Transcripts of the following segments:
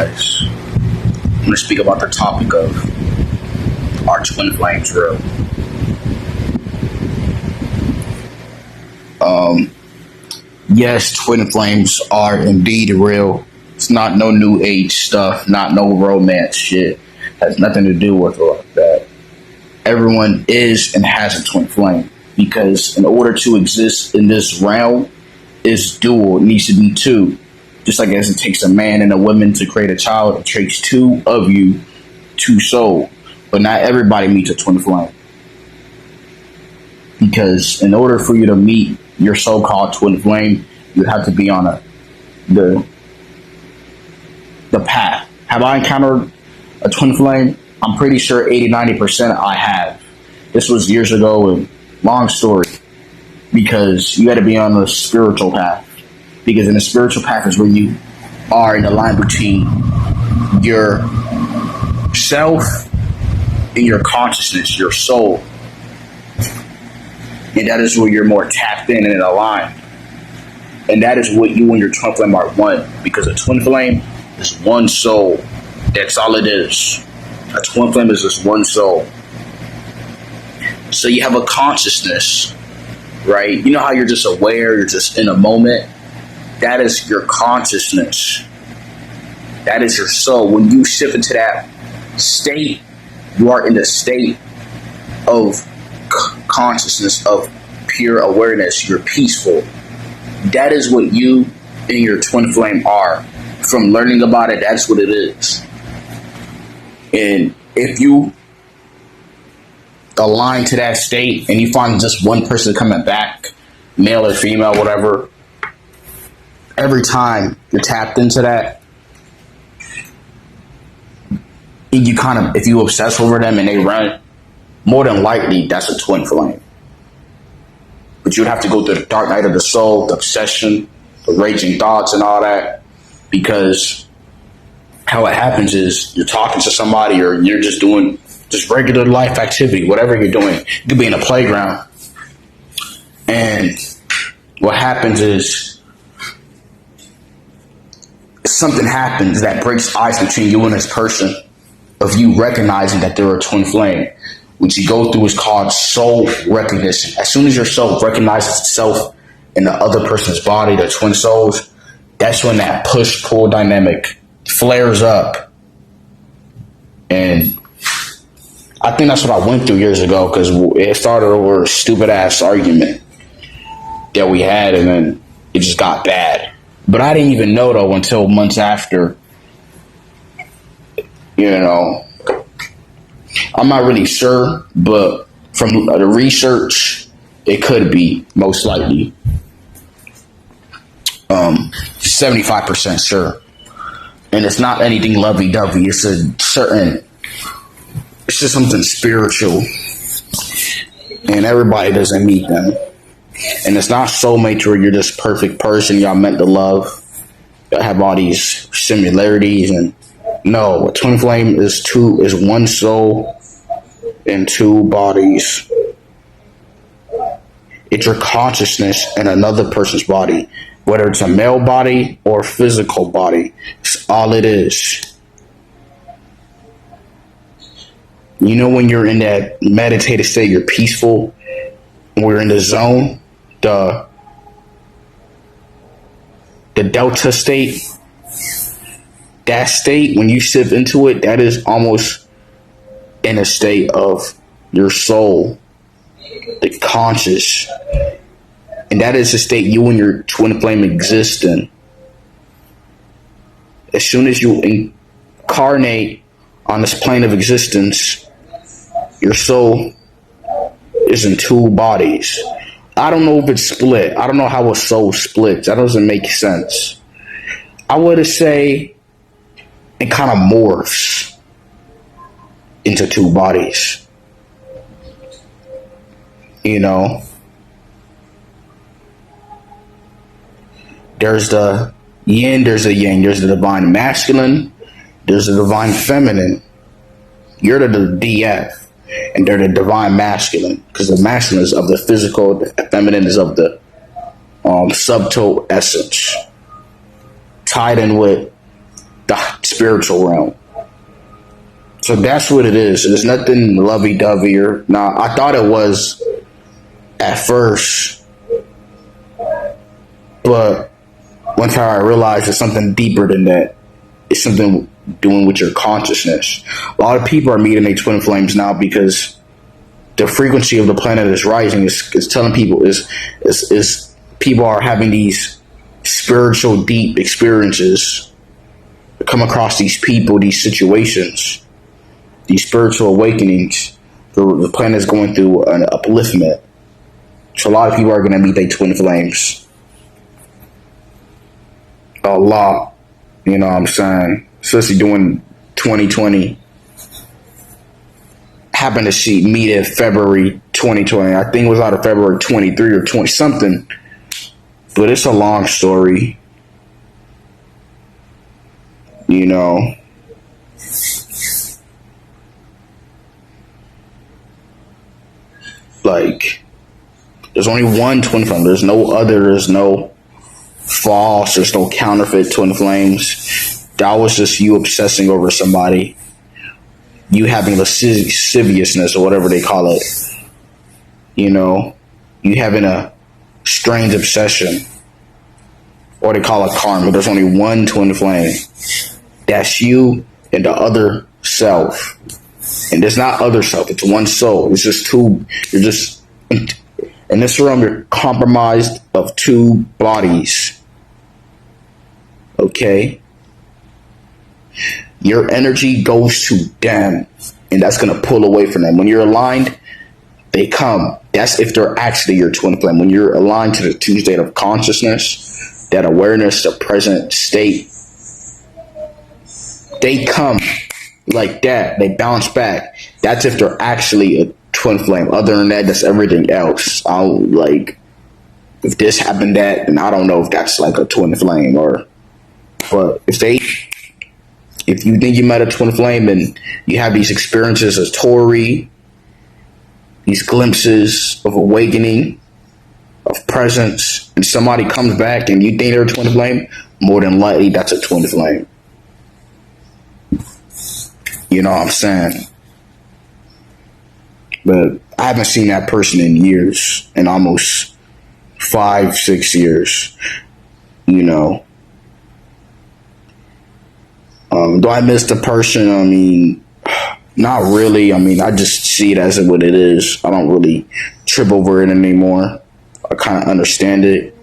guys. I'm going to speak about the topic of our twin flames real. Yes, twin flames are indeed real. It's not no new age stuff, not no romance shit. Has nothing to do with that. Everyone is and has a twin flame because in order to exist in this realm, is dual. It needs to be two. Just like as it takes a man and a woman to create a child, it takes two of you, two souls. But not everybody meets a twin flame. Because in order for you to meet your so-called twin flame, you have to be on the path. Have I encountered a twin flame? I'm pretty sure 80-90% I have. This was years ago and long story. Because you got to be on the spiritual path. Because in the spiritual path is where you are in the line between your self and your consciousness, your soul. And that is where you're more tapped in and aligned. And that is what you and your twin flame are one. Because a twin flame is one soul. That's all it is. A twin flame is just one soul. So you have a consciousness, right? You know how you're just aware, you're just in a moment? That is your consciousness. That is your soul. When you shift into that state, you are in the state of consciousness, of pure awareness. You're peaceful. That is what you and your twin flame are. From learning about it, that's what it is. And if you align to that state and you find just one person coming back, male or female, whatever, every time you're tapped into that, you kind of, if you obsess over them and they run, more than likely that's a twin flame. But you'd have to go through the dark night of the soul, the obsession, the raging thoughts and all that, because how it happens is you're talking to somebody or you're just doing just regular life activity, whatever you're doing. You could be in a playground. And what happens is something happens that breaks ice between you and this person of you recognizing that they're a twin flame. What you go through is called soul recognition. As soon as your soul recognizes itself in the other person's body, the twin souls, that's when that push-pull dynamic flares up. And I think that's what I went through years ago because it started over a stupid-ass argument that we had, and then it just got bad. But I didn't even know, though, until months after. You know, I'm not really sure, but from the research, it could be, most likely. 75% sure. And it's not anything lovey-dovey. It's just something spiritual. And everybody doesn't meet them. And it's not soulmate where you're this perfect person y'all meant to love. Y'all have all these similarities. And no, a twin flame is one soul in two bodies. It's your consciousness in another person's body. Whether it's a male body or physical body. It's all it is. You know when you're in that meditative state, you're peaceful. We're in the zone. The delta state. That state, when you shift into it, that is almost in a state of your soul. The conscious. And that is the state you and your twin flame exist in. As soon as you incarnate on this plane of existence, your soul is in two bodies. I don't know if it's split. I don't know how a soul splits. That doesn't make sense. I would say it kind of morphs into two bodies. You know? There's the yin, there's the yang, there's the divine masculine, there's the divine feminine. You're the DF, and they're the divine masculine, because the masculine is of the physical, the feminine is of the subtle essence, tied in with the spiritual realm. So that's what it is. There's nothing lovey-dovey or nah. I thought it was at first, but once I realized it's something deeper than that. It's something doing with your consciousness. A lot of people are meeting their twin flames now because the frequency of the planet is rising. It's telling people is people are having these spiritual deep experiences, come across these people, these situations, these spiritual awakenings. The planet is going through an upliftment. So a lot of people are going to meet their twin flames. A lot. You know what I'm saying? Especially during 2020. Happened to meet in February 2020. I think it was out of February 23 or 20 something. But it's a long story. You know. Like, there's only one twin flame. There's no other. There's no false. There's no counterfeit twin flames. That was just you obsessing over somebody. You having lasciviousness or whatever they call it. You know, you having a strange obsession. Or they call it karma. There's only one twin flame. That's you and the other self. And there's not other self. It's one soul. It's just two. You're just, in this realm, you're compromised of two bodies. Okay? Your energy goes to them, and that's going to pull away from them. When you're aligned, they come. That's if they're actually your twin flame. When you're aligned to the two state of consciousness, that awareness, the present state, they come like that. They bounce back. That's if they're actually a twin flame. Other than that, that's everything else. If this happened, then I don't know if that's like a twin flame or. But if you think you met a twin flame and you have these experiences as Tori, these glimpses of awakening, of presence, and somebody comes back and you think they're a twin flame, more than likely that's a twin flame. You know what I'm saying? But I haven't seen that person in years, in almost 5-6 years. You know. Do I miss the person? I mean, not really. I mean, I just see it as what it is. I don't really trip over it anymore. I kind of understand it.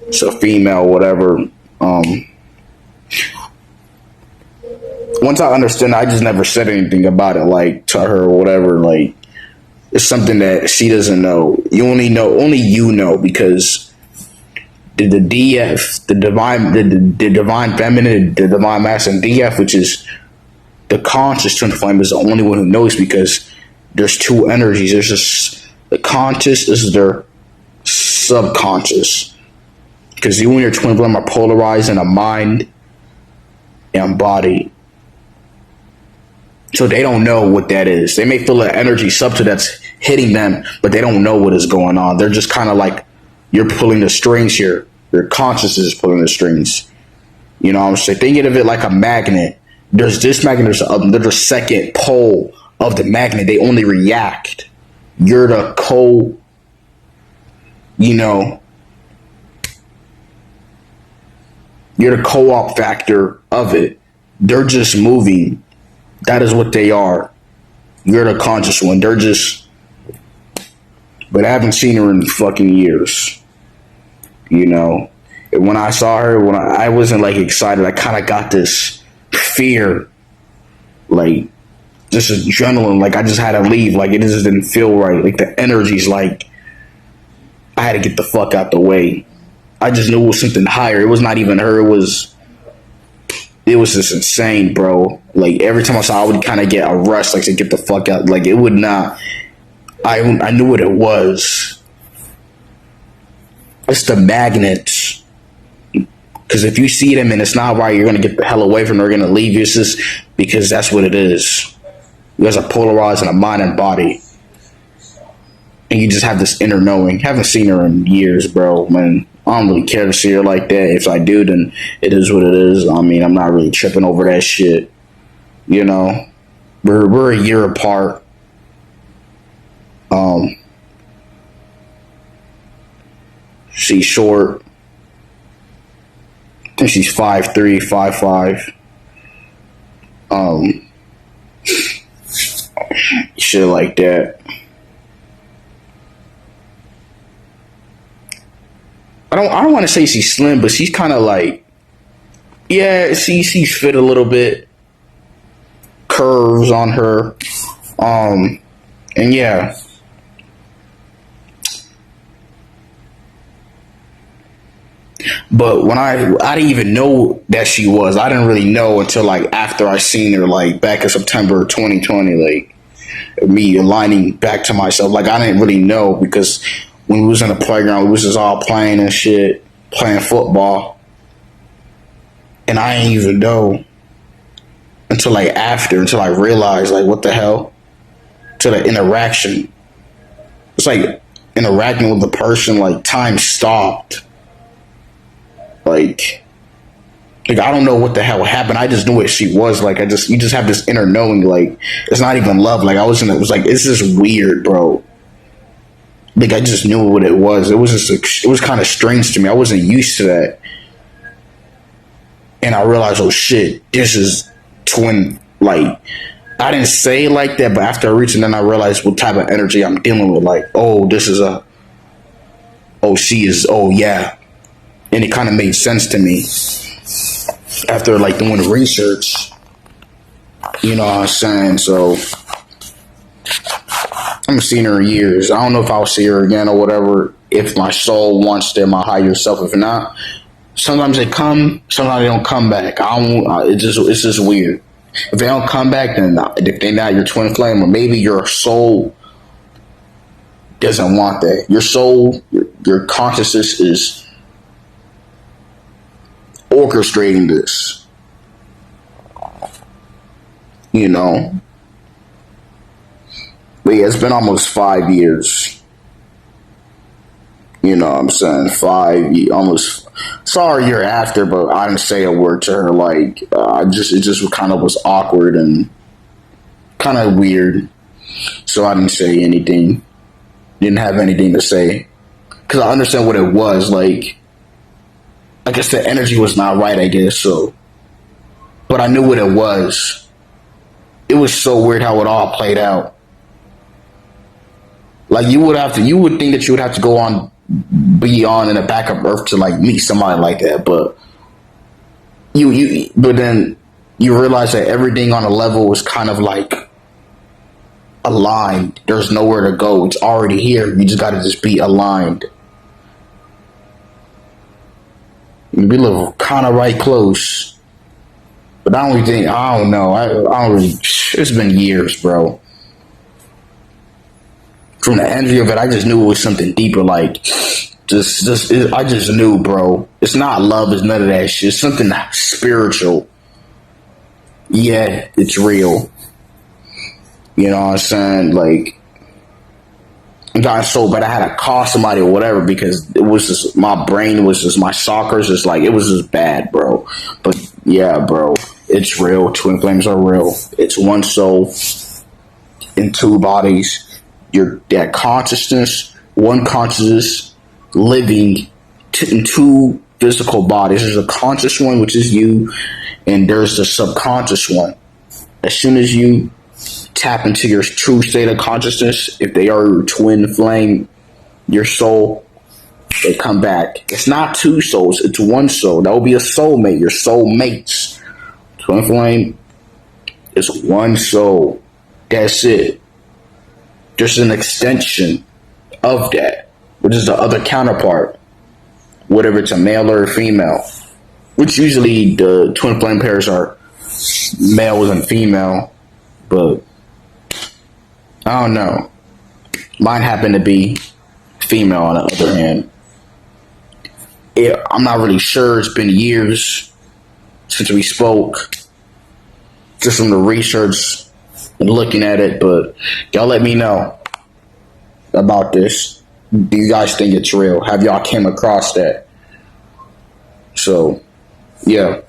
It's a female, whatever. Once I understand it, I just never said anything about it, like, to her or whatever. Like, it's something that she doesn't know. Only you know, because the DF, the divine feminine, the divine masculine DF, which is the conscious twin flame, is the only one who knows, because there's two energies. There's just the conscious, this is their subconscious. Because you and your twin flame are polarized in a mind and body. So they don't know what that is. They may feel an energy substance that's hitting them, but they don't know what is going on. They're just kind of like, you're pulling the strings here. Your consciousness is pulling the strings. You know what I'm saying? Thinking of it like a magnet. There's this magnet, there's a second pole of the magnet. They only react. You're the you're the co-op factor of it. They're just moving. That is what they are. You're the conscious one. They're just, but I haven't seen her in fucking years. You know, when I saw her, I wasn't like excited. I kind of got this fear, like just adrenaline. Like I just had to leave. Like it just didn't feel right. Like the energy's like, I had to get the fuck out the way. I just knew it was something higher. It was not even her. It was just insane, bro. Like every time I saw, I would kind of get a rush, like to get the fuck out. Like it would not. I knew what it was. It's the magnets. Because if you see them and it's not right, you're gonna get the hell away from them. They're gonna leave you. It's just because that's what it is. You guys are polarized in a mind and body, and you just have this inner knowing. Haven't seen her in years, bro. Man, I don't really care to see her like that. If I do, then it is what it is. I mean, I'm not really tripping over that shit. You know, we're a year apart. Um, she's short. I think she's 5'3", 5'5". Um, shit like that. I don't want to say she's slim, but she's kind of like, yeah, she's fit a little bit, curves on her, and yeah. But when I didn't even know that she was. I didn't really know until like after I seen her like back in September 2020. Like me aligning back to myself. Like I didn't really know because when we was in the playground, we was just all playing and shit, playing football, and I didn't even know until like after, until I realized like what the hell, to the interaction. It's like interacting with the person, like time stopped. Like I don't know what the hell happened. I just knew what she was. Like you just have this inner knowing. Like it's not even love. Like it was like it's just weird, bro. Like I just knew what it was. It was it was kind of strange to me. I wasn't used to that, and I realized, oh shit, this is twin. Like I didn't say it like that, but after I reached, and then I realized what type of energy I'm dealing with. Like oh, this is oh she is, oh yeah, and it kind of made sense to me after like doing the research. You know what I'm saying? So I haven't seen her in years. I don't know if I'll see her again or whatever. If my soul wants to, my higher self. If not, sometimes they come. Sometimes they don't come back. I don't. It's just weird. If they don't come back, then if they're not your twin flame, or maybe your soul doesn't want that. Your soul, your consciousness is orchestrating this. You know. But yeah, it's been almost 5 years. You know what I'm saying? Almost. Saw her a year after, but I didn't say a word to her. Like, it just kind of was awkward and kind of weird. So I didn't say anything. Didn't have anything to say. Because I understand what it was. Like, I guess the energy was not right, I guess, so. But I knew what it was. It was so weird how it all played out. Like you would think that you would have to go on beyond in the back of Earth to like meet somebody like that, but but then you realize that everything on a level was kind of like aligned. There's nowhere to go. It's already here. You just gotta just be aligned. We live kind of right close, but I don't know. I don't really. It's been years, bro. From the energy of it, I just knew it was something deeper. Like, I just knew, bro. It's not love. It's none of that shit. It's something spiritual. Yeah, it's real. You know what I'm saying? Like, I got so bad I had to call somebody or whatever because it was just my brain was just my soccer's just like it was just bad, bro. But yeah, bro, it's real. Twin flames are real. It's one soul in two bodies. That consciousness, one consciousness living in two physical bodies. There's a conscious one, which is you, and there's the subconscious one. As soon as you tap into your true state of consciousness, if they are your twin flame, your soul, they come back. It's not two souls, it's one soul. That will be a soulmate, your soulmates. Twin flame is one soul. That's it. There's an extension of that, which is the other counterpart, whether it's a male or a female, which usually the twin flame pairs are males and female, but I don't know. Mine happened to be female on the other hand. I'm not really sure. It's been years since we spoke, just from the research and looking at it, but y'all let me know about this. Do you guys think it's real? Have y'all came across that? So, yeah.